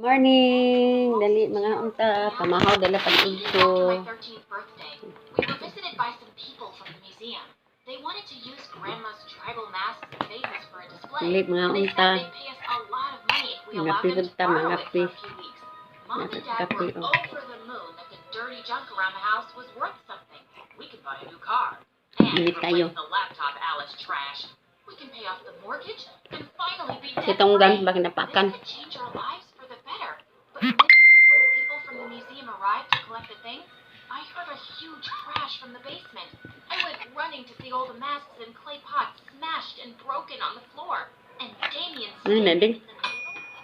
Morning! Dali mga unta, pamahaw dala pag-udto. My 13th birthday, we were visited by some people from the museum. They wanted to use Grandma's tribal masks and faces for a display. Dali mga And they unta. said they'd pay us a lot of money if we Mga allowed them to pibunta, borrow mga it for a few weeks. Mom and Dad were oh. over the moon that the dirty junk around the house was worth something. We could buy a new car. And replace the laptop Alice trashed. We can pay off the mortgage and finally be debt-free. Itong gan, bakit napakan? This could change our lives for the better. But before the people from the museum arrived to collect the things, I heard a huge crash from the basement. I went running to see all the masks and clay pots smashed and broken on the floor. And Damien stood in the middle of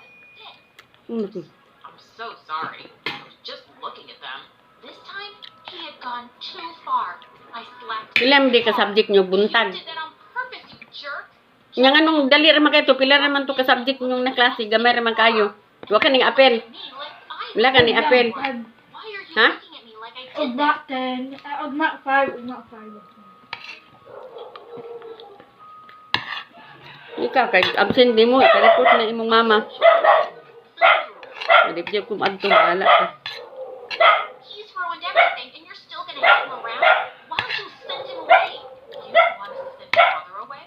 the stick. I'm so sorry. I was just looking at them. This time, he had gone too far. I slapped him. Ilang di ka subject nyo, buntag. You did that on purpose, you jerk. Yang anong dali raman kayo to, pila raman to ka subject nyo na klase, gamay raman kayo. Huwag ka ning apel. Wala ka ning apel. Ha? Ugma 10, ugma 5, ugma 5. Ikaw, kay absent di mo, ikareport na imong mama. Madipjab kung adto, bahala ka. He's ruined everything and you're still gonna have him around? Why don't you send him away? You don't want us to send your brother away?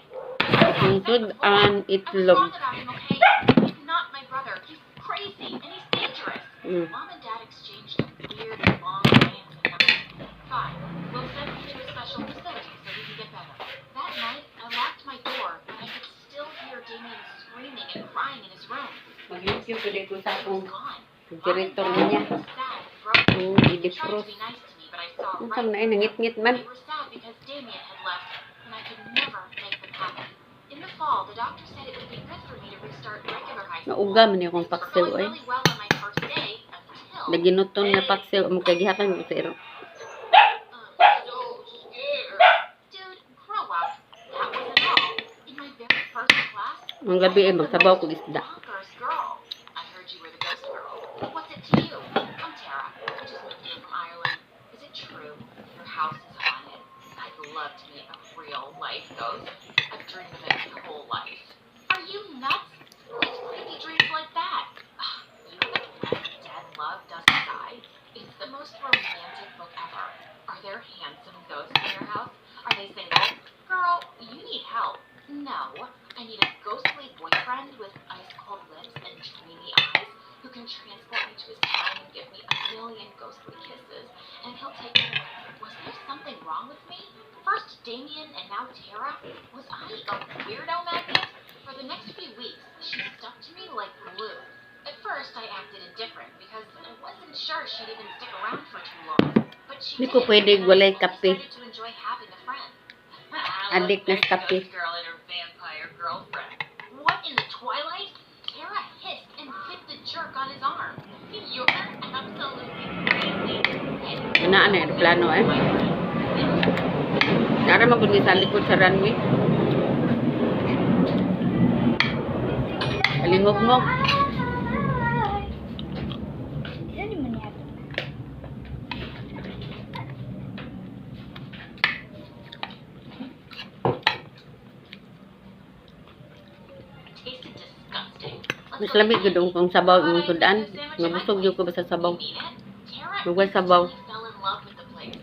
Tungtod ang I'm itlog. wrong about him, okay? He's not my brother. He's crazy and he's dangerous. Mom and Dad exchanged a weird long glance at night. Fine, we'll send him to a special facility so he can get better. That night, I locked my door and I could still hear Damien screaming and crying in his room. Mag-YouTube ko dito sa akong Gone. director niya. Sad and broken. Oh, He tried to i-defrost. be nice to me, but I saw Ang right na ay nangit-ngit man. We were sad because Damien had left, and I could never make them happy. In the fall, the doctor said it would be good for me to restart regular high school. Nauga man yung Things were paksiw going ay. really well on my first day until Naginuton na paksiw, mo kay gihatan ko sa iro. I'm so scared. Dude, grow up. That wasn't all. In my very first class, Ang gabi ay magsabaw ko isda. bonkers girl. I heard you were the ghost girl. What's it to you? I'm Tara. I just moved here from Ireland. Is it true? Your house is haunted. I'd love to meet a real life ghost. I've dreamed of it my whole life. Are you nuts? Who's crazy dreams like that? You have read Dead Love Doesn't Die? It's the most romantic book ever. Are there handsome ghosts in your house? Are they single? Girl, you need help. No, I need a ghostly boyfriend with ice-cold lips and dreamy eyes who can transport me to his town and give me a million ghostly kisses, and he'll take me away. Was there something wrong with me? First Damien and now Tara? Was I a weirdo magnet? For the next few weeks, she stuck to me like glue. At first, I acted indifferent because I wasn't sure she'd even stick around for too long. But she Di did, ko pwede and I walay slowly kape. started to enjoy having a friend. Adik na sa kape. Ghost girl and her vampire girlfriend. What in the twilight? Tara hissed and hit the jerk on his arm. You're absolutely crazy. Ana na plano eh. Nara magud ni sa likod sa runway. Kalingog-ngog. Yan naman yan. Tasted disgusting. Mas lamig gud kung sabaw imong sudan. Mabusog jud ko basta sabaw. Lugar sabaw. Fell in love with the place.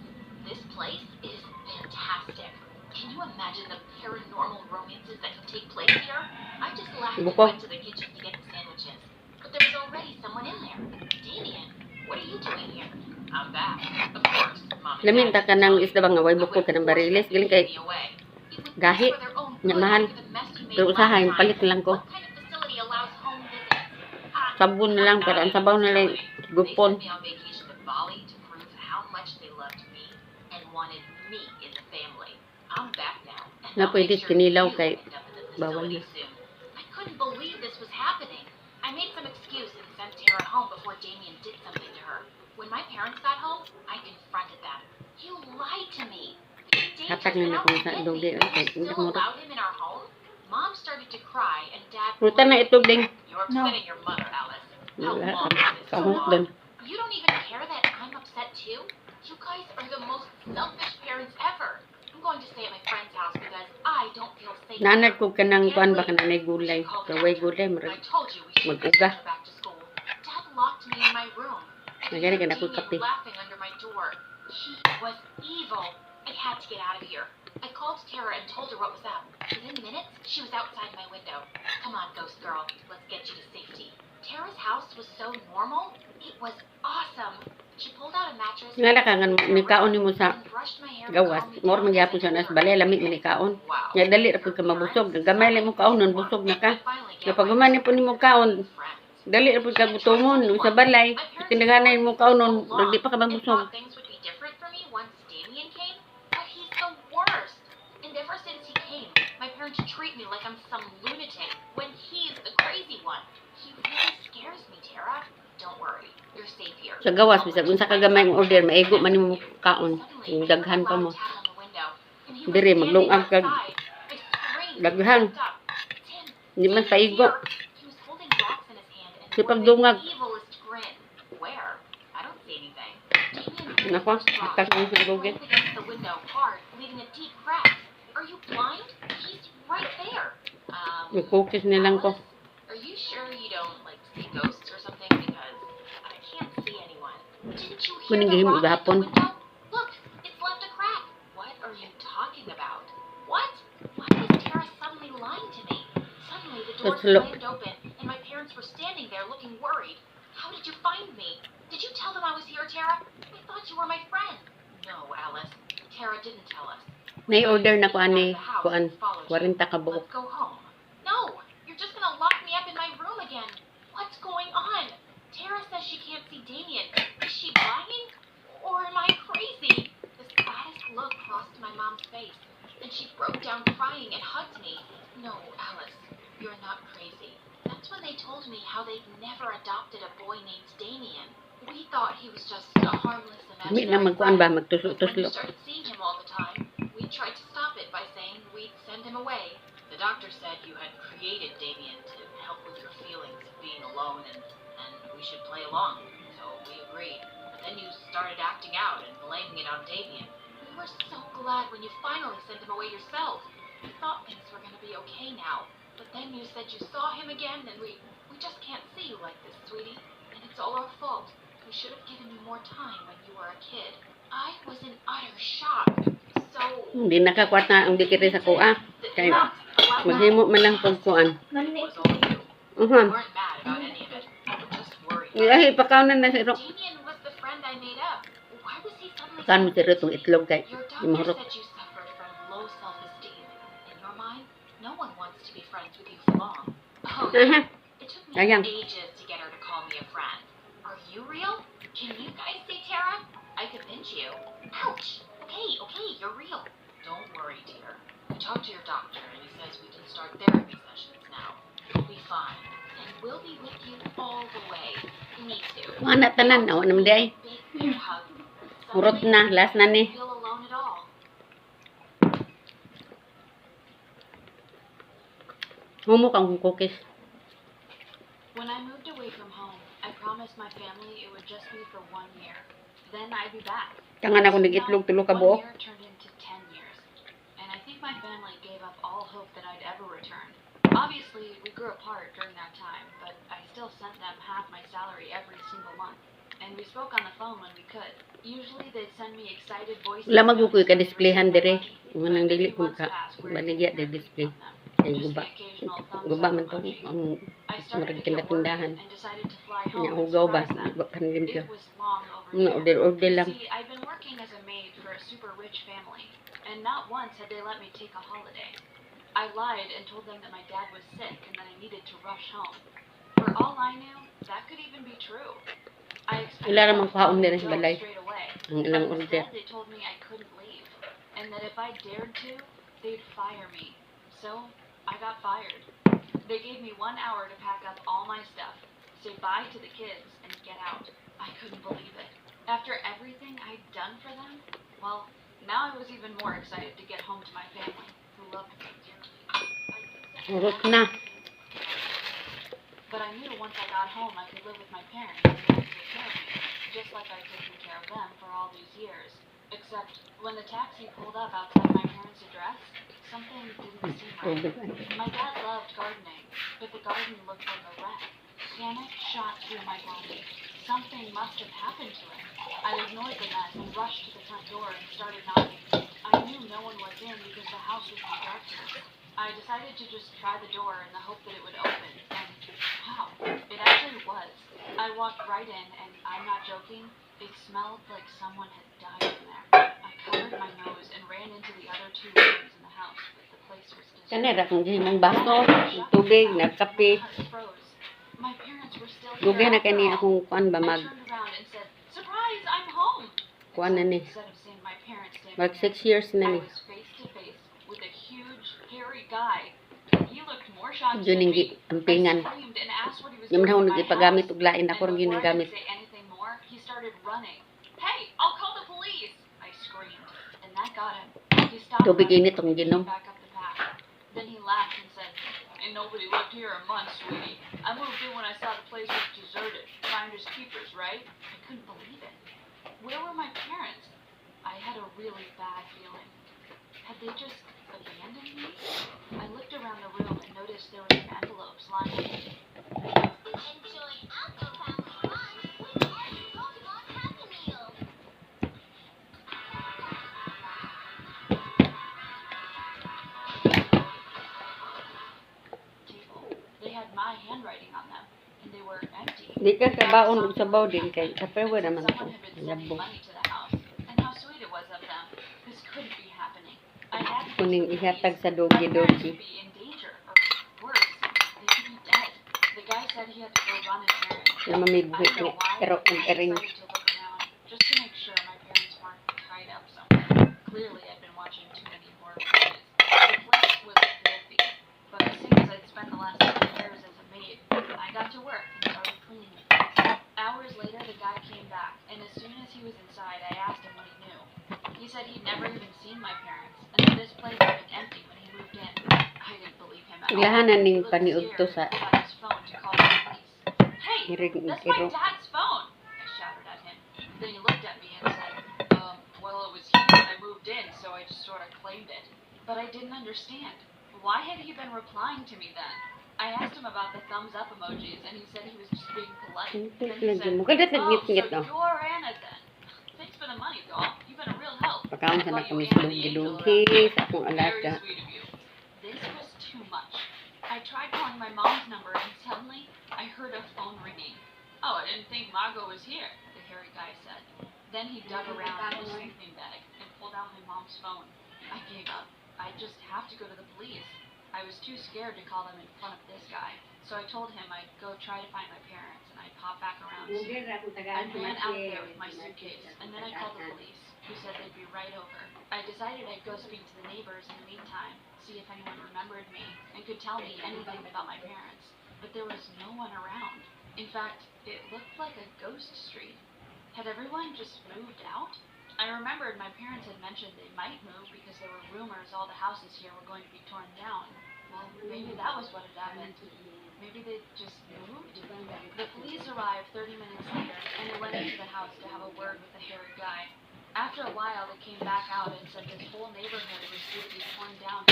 This place is fantastic. Can you imagine the paranormal romances that can take place here? I just laughed and Buko. went to the kitchen to get the sandwiches. But there was already someone in there. Damien, what are you doing here? I'm back. Of course, Mom and Lamin ta Dad ka nang told isda ba nga way you. bukod ka ng bariles galing kay Me away. It was gahi. for their own Nya good mahal. after the mess you made Pero last usahay time. palit lang ko. What kind of facility allows home visits? Sabon na lang pero ang sabaw na lang gupon. They sent me on vacation to Bali to prove how much they loved me and wanted me in the family. I'm back now. And Na I'll pwede make sure kinilaw you kay end up in the bawal facility na. soon. I couldn't believe this was happening. I made some excuse and sent Tara home before Damien did something to her. When my parents got home, I confronted them. You lied to me. He's Hatag dangerous na and akong out sa to get dugay me. kay You hindi still mo. allowed him in our home? Mom started to cry and Dad Ruta na itog ding. You're No. upsetting your mother, Alice. How Wala long is this kamot go doon. on? You don't even care that I'm upset too? You guys are the most selfish parents ever. I'm going to stay at my friend's house because I don't feel safe. Nanad ko kanang kuan ba kanang gulay. Kaway gulay I murag told you we should mag-uga. send her back to school. Dad locked me in my room. I could Nagani hear ka na ko Damien kape. laughing under my door. He was evil. I had to get out of here. I called Tara and told her what was up. Within minutes, she was outside my window. Come on, ghost girl. Let's get you to safety. Tara's house was so normal. It was awesome. She pulled out a mattress Nga ka nga ni kaon nimo sa and brushed my hair to gawas. calm me More down as I magyapon sa told nas her balay lami everything. man ni kaon. Wow. Nga dali ra pud ka mabusog. Gamay lang mo kaon nun busog na ka. I finally Nga get pag humani po nimo kaon, friends. dali ra pud ka gutomon sa balay. Tinaganay mo kaon nun, di pa ka I mabusog. thought things would be different for me once Damien came, but he's the worst. And ever since he came, my parents treat me like I'm some lunatic when he's the crazy one. He really scares me, Tara. Don't worry, you're safe here. Sa gawas bisag unsa ka gamay mo order maigo man nimo kaon. Yung daghan pa mo. Dire maglungag kag daghan. Di man paigo. Si pagdungag. Nako, atas mo sa lugi. Yung cookies nilang ko. Are you sure you don't like see ghosts or something? Because I can't see anyone. Didn't you hear Kuning the gihimo rock at the gahapon. window? Look, it's left a crack. What are you talking about? What? Why was Tara suddenly lying to me? Suddenly the door Let's look. slammed open and my parents were standing there looking worried. How did you find me? Did you tell them I was here, Tara? I thought you were my friend. No, Alice. Tara didn't tell us. Nay-order na ko ani, kuan, 40 ka buok. Let's go home. No, you're just gonna lock me up in my room again. What's going on? Tara says she can't see Damien. Is she lying? Or am I crazy? The saddest look crossed my mom's face, and she broke down crying and hugged me. No, Alice, you're not crazy. That's when they told me how they'd never adopted a boy named Damien. We thought he was just a harmless Dami na imaginary magkuan ba, friend. But when we magtuslo-tuslo. started seeing him all the time, we tried to stop it by saying we'd send him away. The doctor said you had created Damien to help with your feelings of being alone and we should play along. So we agreed. But then you started acting out and blaming it on Damien. We were so glad when you finally sent him away yourself. We thought things were going to be okay now. But then you said you saw him again and we just can't see you like this, sweetie. And it's all our fault. We should have given you more time when you were a kid. I was in utter shock. So... Hindi nakakwat na ang dikit sa kuha. Kaya maghimo man lang pag kuan. Nani. We weren't mad about any of it. We were just worried. Ilahi, pakaunan na si Ro. Damien was the friend I made up. Why was he suddenly... Kan mo si Ro itong itlog kay Your imahurot. doctor said you suffered from low self-esteem. In your mind, no one wants to be friends with you for long. Oh, Aha. it took me Ayan. ages to get her to call me a friend. Are you real? Can you guys see Tara? I could pinch you. Ouch! Okay, you're real. Don't worry, dear. We talked to your doctor and he says we can start therapy sessions now. You'll be fine. And we'll be with you all the way. Me too. Ana tanan, awa naman di ay. Big bear hug. Urot na, last na ni. Feel alone at all. Humok ang cookies. When I moved away from home, I promised my family it would just be for 1 year. Then I'd be back. Tangan ako nag-itlog tulo ka 1 buok. year turned into 10 years. And I think my family gave up all hope that I'd ever return. Obviously, we grew apart during that time, but I still sent them half my salary every single month. And we spoke on the phone when we could. Usually, they'd send me excited voices. Lamag ko ka displayhan dire. But Manang dili maybe ko months ka passed where baligya I di never display. sent them. Kay Just guba. the occasional thumbs Guba up man to emoji. ang I started to marag get worried tindahan. and decided to fly home Nya and hugaw ba? surprise them. Guba kan limpyo. It was long Nga overdue. order lang. See, I've been working as a maid for a super rich family, and not once had they let me take a holiday. I lied and told them that my dad was sick and that I needed to rush home. For all I knew, that could even be true. I expected Wala them namang to kaon let din me sa go balay. straight away, Ang but ilang order. instead they told me I couldn't leave, and that if I dared to, they'd fire me. So, I got fired. They gave me 1 hour to pack up all my stuff, say bye to the kids, and get out. I couldn't believe it. After everything I'd done for them, well, now I was even more excited to get home to my family, who loved me dearly. Urot na. But I knew once I got home I could live with my parents and they would take care of me, just like I'd taken care of them for all these years. Except when the taxi pulled up outside my parents' address, something didn't seem right. My dad loved gardening, but the garden looked like a wreck. Panic shot through my body. Something must have happened to him. I ignored the mess and rushed to the front door and started knocking. I knew no one was in because the house was in darkness. I decided to just try the door in the hope that it would open, and wow, it actually was. I walked right in, and I'm not joking, it smelled like someone had died in there. I covered my nose and ran into the other two rooms in the house, but the place was Kanera deserted. kung gihimong baso, tubig, nagkape. My heart froze. My parents were still here Dugay na after kani all. akong kuan ba I mag turned around and said, "Surprise, I'm home!" kuan na ni. Instead of seeing my parents standing Mag there, 6 years na I ni. was face to face with a huge, hairy guy. He looked more shocked Diyo than ning me. I ampingan. screamed and asked what he was Yung doing man in my nagipagamit house. og lain And ako ring before I ginagamit. could say anything more, he started running. "Hey, I'll call the police!" I screamed, and that got him. He stopped Tubig running init ang and came ginom. back up the path. Then he laughed and said, "Ain't nobody lived here in months, sweetie. I moved in when I saw the place was deserted. Finders keepers, right?" I couldn't believe it. Where were my parents? I had a really bad feeling. Had they just abandoned me? I looked around the room and noticed there were some envelopes lying on the table. Enjoy Alpha Family Lunch with every Pokemon Happy Meal. They had my handwriting on them, and they were empty. Di ka kabaon og sabaw din kay kapewa naman ko. Someone had been sending Labo. money to the house, and how sweet it was of them. This couldn't be happening. I had to Kuning face the ihatag police. sa My parents dogi-dogi. could be in danger, or worse, they could be dead. The guy said he had to go run an errand. Na may I buhit don't know ni why. pero I ang ering. decided to look around just to make sure my parents weren't tied up somewhere. Clearly, I'd been watching too many horror movies. The place was filthy, but seeing as I'd spent the last 7 years as a maid, I got to work and started cleaning the place. Hours later, the guy came back, and as soon as he was inside, I asked him what he knew. He said he'd never even seen my parents, and that this place had been empty when he moved in. I didn't believe him at all. Ilahanan He ning looked paniudto scared sa and pulled out his phone to call the police. "Hey, irig that's my iro. dad's phone!" I shouted at him. Then he looked at me and said, "Well, it was here when I moved in, so I just sort of claimed it." But I didn't understand. Why had he been replying to me then? I asked him about the thumbs up emojis, and he said he was just being polite. Then he Lagi said, mo kadat "Oh, so nagngit-ngit no. you're Anna then. Thanks for the money, doll. You've been a real help. Pagkaon I sa call na you kami Anna the Angel dogi-dogi around sa akong here. alaga. Very sweet of you." This was too much. I tried calling my mom's number, and suddenly I heard a phone ringing. "Oh, I didn't think Margot was here," the hairy guy said. Then he dug around in his sleeping bag and pulled out my mom's phone. I gave up. I just have to go to the police. I was too scared to call them in front of this guy, so I told him I'd go try to find my parents, and I'd pop back around soon. I ran out there with my suitcase, and then I called the police, who said they'd be right over. I decided I'd go speak to the neighbors in the meantime, see if anyone remembered me, and could tell me anything about my parents. But there was no one around. In fact, it looked like a ghost street. Had everyone just moved out? I remembered my parents had mentioned they might move because there were rumors all the houses here were going to be torn down. Well, maybe that was what had happened. Maybe they just moved? The police arrived 30 minutes later, and they went into the house to have a word with the hairy guy. After a while, they came back out and said this whole neighborhood was due to be torn down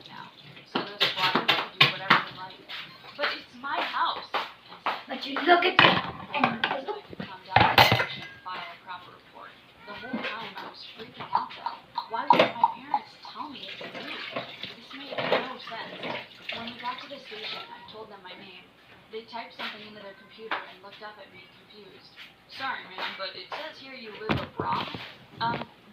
now, so the squatters could do whatever they liked. But it's my house, I said. But you look at it. So I could come down to the station and file a proper report. The whole time I was freaking out though. Why wouldn't my parents tell me if they moved? This made no sense. When we got to the station, I told them my name. They typed something into their computer and looked up at me confused. "Sorry, ma'am, but it says here you live abroad."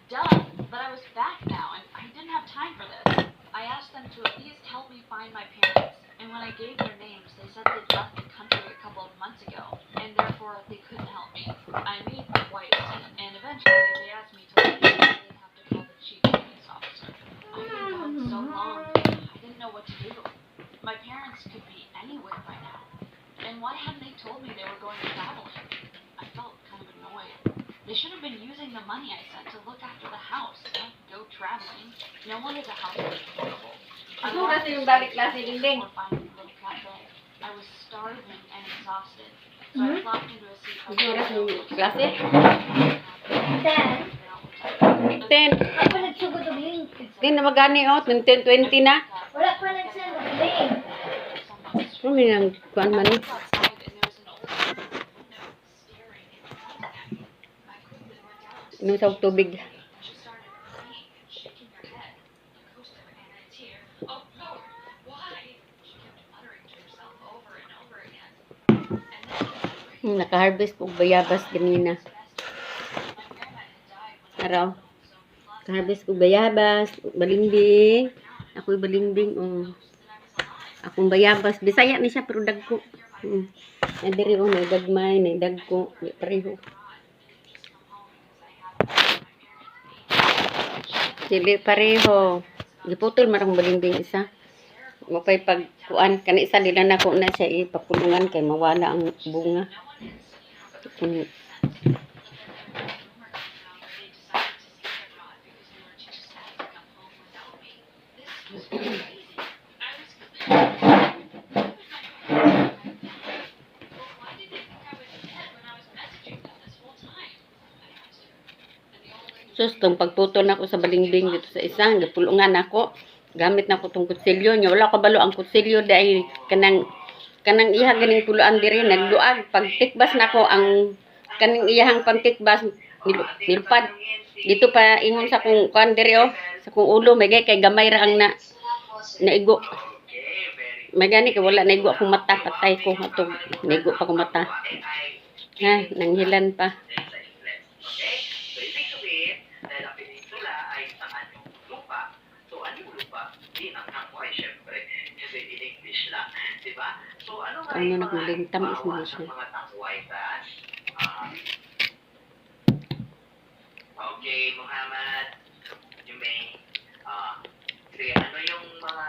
Duh, but I was back now, and I didn't have time for this. I asked them to at least help me find my parents, and when I gave their names, they said they'd left the country a couple of months ago, and therefore they couldn't help me. I made quite a scene, and eventually they asked me to leave, and they'd have to call the chief police officer. I've been gone so long, I didn't know what to do. My parents could be anywhere by now. And why hadn't they told me they were going traveling? I felt kind of annoyed. They should have been using the money I sent to look after the house, not go traveling. No one at the house was horrible. I Ito walked kasi yung the balik streets klase dingding. before finding a little cafe. I was starving and exhausted, so I flopped into a seat. Ito kasi yung klase. Then, 10. ako nagsugod og link. 10 na magani o. 10-20 na. Wala pa nagsend og link. Kung may nang kuan man ni. Inom sa tubig. She started crying, shaking her head. The coaster and a tear. Oh Lord, why? She kept muttering to herself over and over again. And then Naka-harvest kong bayabas ganina. my grandma had died when I Araw. was so we lost Naka-harvest kong bayabas, balimbing. Ako'y balimbing. Akong bayabas. Bisaya ni siya pero dagko. Nadiri may gagmay, may dagko. May pareho. Dili pareho. Giputol marang balimbing isa. Mapay pagkuan kani isa nila nako na siya ipapulungan kay mawala ang bunga. Kun sus tong pagputol nako sa balimbing dito sa isa, gipulungan nako. Gamit nako tong kutsilyo nya wala kabalo ang kutsilyo dai kanang iha ganing pulaan diri nagduag pag tikbas nako ang kaning iyahang pangtikbas nilpad dito pa ingon sa kong kuan diri sa kong ulo may kay gamay ra ang naigo may gani kay wala naigo akong mata patay ko atong naigo pa ko mata ha nanghilan pa. Ano nagmuling tamis mo siya. Okay, Muhammad, Jumaine, ano yung mga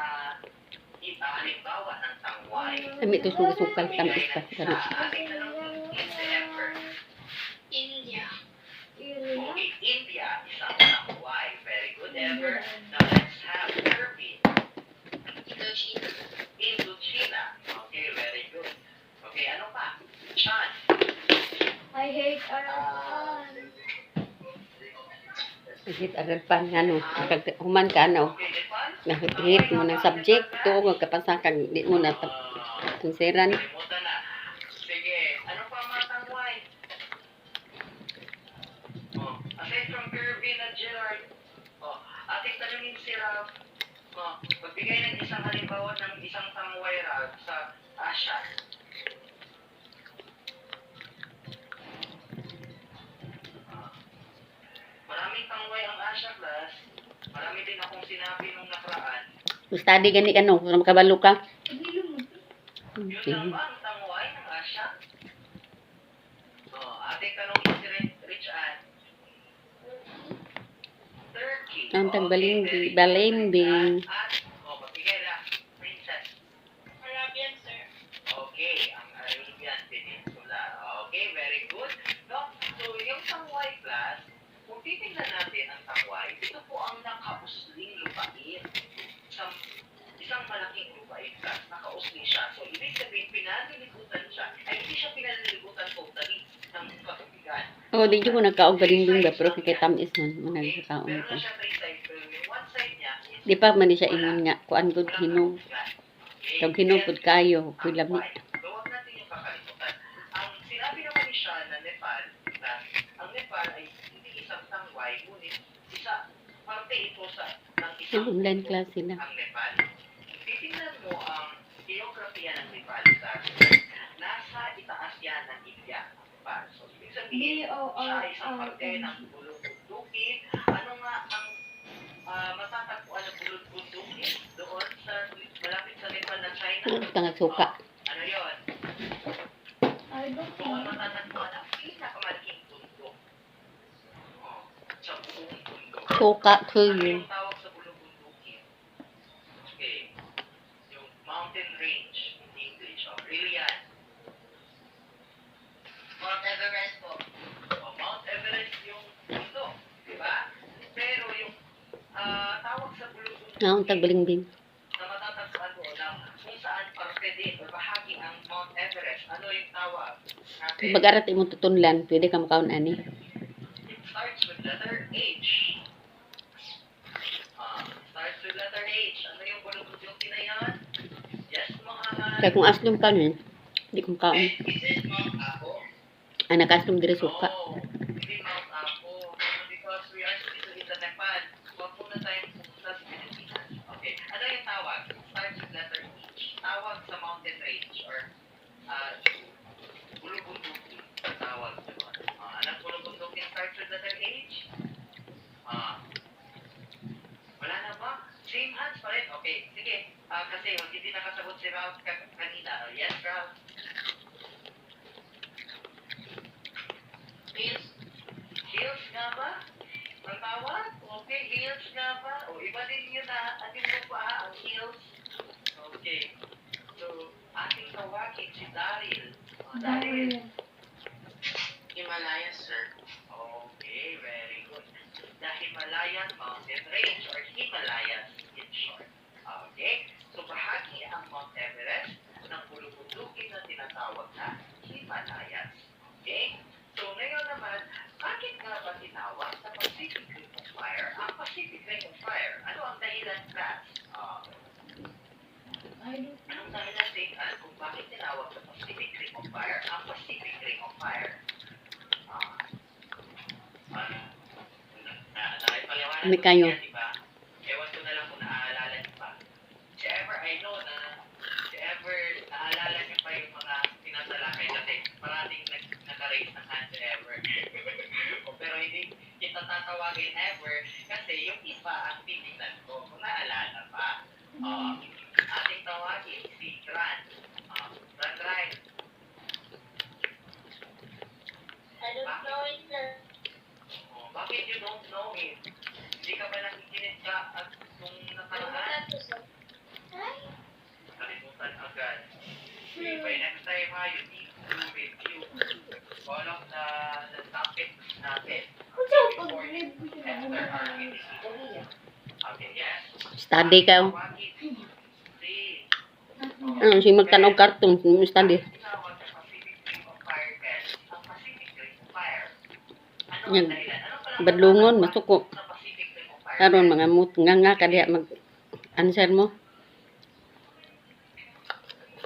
halimbawa ng tangway? Kami ito sukal tamis pa. Ganun. India. Okay, India is ang tangway. Very good, Ever. Now let's have Kirby. Indochina. Indochina. Okay, very good. Okay, ano pa? Chan. I hate Arapan. Hit agad pa ano, human ka ano. Nahit mo ng subject to magkapasakag di mo na tunseran. Kalimutan na. Sige, ano pa mga tangway? Aside from Kirby na Gerard, ating tanungin si Rab, magbigay ng isang halimbawa ng isang tangway Rab sa Asya. Maraming tangway ang Asya class. Marami din akong sinabi nung nakaraan. Study gani ka no, kung makabalo ka. Yun lang ba ang tangway ng Asya? Ating tanongin si Rich Ann. Turkey. Ang tagbalimbing, balimbing. Magbigay na. Princess. Arabian, sir. Okay, ang Arabian Peninsula. Okay, very good. No? So, yung tangway class, kung titingnan natin ang tangway, ito po ang nakausling lupain. Isang malaking lupain class, nakausling siya. So, ibig sabihin, pinalilibutan siya. Ay, hindi siya pinalilibutan totally ng katubigan. Oh, di ko nagkaog balimbing ba pero kay tamis man nagkaon Meron ko. na siya 3 sides, pero yung one side niya is Di pa man di siya ingon nga kuan gud hinog. Tag hinog pud kayo, kuy lami. So, huwag natin yung kakalimutan. Ang sinabi naman ni siya na Nepal, na ang Nepal ay hindi isang tangway, ngunit parte ito ng isang Yung online class sila. ang Nepal. Titingnan mo ang geografiya ng Nepal sa nasa itaas yan ng India. Nepal. So, ibig sabihin, siya ay isang parte ng bulong-bundukin. Ano nga ang matatagpuan ng bulong-bundukin doon sa malapit sa Nepal na China? Tangag suka. Ano yun? I don't Doon know. matatagpuan ang pinakamalaking bundok. Sa buong bundok. Suka to Ano you. yung tawag sa bulong-bundukin? Okay. Yung mountain range in English. Really yan. Mount Everest po. Mount Everest yung bundok. Diba? Pero yung tawag sa bulong-bundukin Naon tag balimbing. na matatagpuan mo na kung saan parte din o bahagi ang Mount Everest. Ano yung tawag? Natin? Pag-arat imong tutunlan, pwede ka makaon ani. It starts with letter H. Starts with letter H. Ano yung bulong-bundukin na yan? Yes, Muhammad. Kaya kung aslom ka nun, di ko makaon. Is it Mount Apo? Ang nakaslom diri suka. No, hindi Mount Apo. yes, dito in the Nepal. Huwag muna tayo pupunta sa Pilipinas. Okay. Ano yung tawag? Starts with letter H. Tawag sa mountain range or bulubunduki. Tawag doon. Anong bulubunduki starts with letter H? Wala na ba? Same hands pa rin? Okay. Sige. Kasi hindi nakasagot si Ralph kanina. Yes, Ralph? Heels nga ba? Ang tawag? Okay, heels nga ba? O, iba din yun na. Atin mo pa ang heels. Okay. So, ating tawagin si Daryl. Daryl. Himalayas, sir. Okay, very good. The Himalayan Mountain Range or Himalayas in short. Okay? So, bahagi ang Mount Everest ng bulubundukin na tinatawag na Himalayas. Okay? So, ngayon naman, bakit nga ba tinawag sa Pacific Ring of Fire ang Pacific Ring of Fire? Ano ang dahilan, Kat? Anong dahilan, Tingnan, kung bakit tinawag sa Pacific Ring of Fire ang Pacific Ring of Fire? Naipaliwanag Kami ko kayo. yan, di ba? Ewan ko na lang kung naaalala niyo pa. Si Ever, I know na si Ever, naaalala niyo pa yung mga tinatalakay kasi parating naka-raise ng hand si Ever. Pero hindi kita tatawagin Ever kasi yung iba ang titignan ko kung naalala pa. Ating tawagin si Gran. Gran. I don't know it, sir. Bakit you don't know him? Hindi ka ba nakikinig ka at kung nakaraan? Kalimutan agad. Okay, by next time you need to review all of the topics natin. Before you enter our meeting. Okay, yes? Study ka. Tawagin si Ano, si magtanaw karton, study. tinawag sa Pacific Ring of Fire guys, ang Pacific Ring of Fire. Ano Yan. ang dahilan? Ano pala Badlungon, masuko. sa Pacific Ring of Fire? Karon mga mut nga ka diha mag answer mo.